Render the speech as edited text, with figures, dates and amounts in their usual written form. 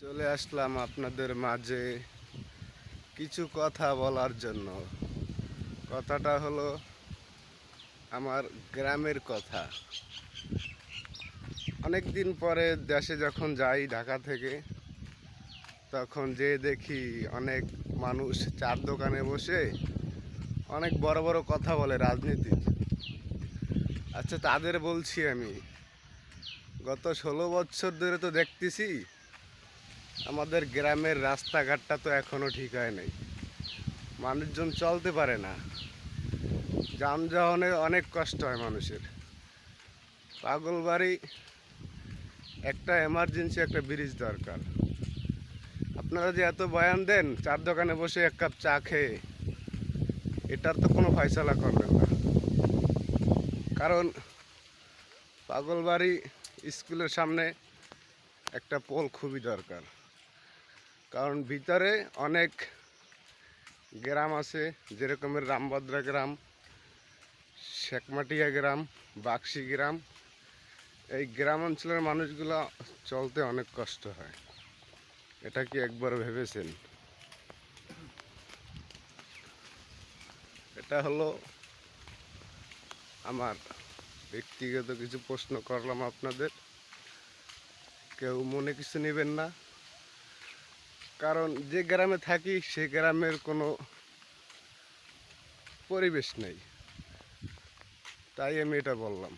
চলে আসলাম আপনাদের মাঝে কিছু কথা বলার জন্য। কথাটা হলো আমার গ্রামের কথা। অনেক দিন পরে দেশে যখন যাই ঢাকা থেকে, তখন যে দেখি অনেক মানুষ চার দোকানে বসে অনেক বড় বড় কথা বলে রাজনীতির। আচ্ছা, তাদের বলছি আমি, গত 16 বছর ধরে তো দেখতেছি আমাদের গ্রামের রাস্তাঘাটটা তো এখনো ঠিক হয় নাই। মানুষজন চলতে পারে না, যানবাহনে অনেক কষ্ট হয় মানুষের। পাগলবাড়ি একটা এমার্জেন্সি একটা ব্রিজ দরকার। আপনারা যে এত বয়ান দেন চার দোকানে বসে এক কাপ চা খেয়ে, এটার তো কোনো ফয়সালা করবেন না। কারণ পাগলবাড়ি স্কুলের সামনে একটা পোল খুবই দরকার। কারণ ভিতরে অনেক গ্রাম আছে, যেরকমের রামভদ্রা গ্রাম, শেখমাটিয়া গ্রাম, বাক্সি গ্রাম। এই গ্রাম অঞ্চলের মানুষগুলো চলতে অনেক কষ্ট হয়। এটা কি একবার ভেবেছেন? এটা হলো আমার ব্যক্তিগত কিছু প্রশ্ন করলাম আপনাদের, কেউ মনে কিছু নেবেন না। কারণ যে গ্রামে থাকি সে গ্রামের কোনো পরিবেশ নেই, তাই আমি এটা বললাম।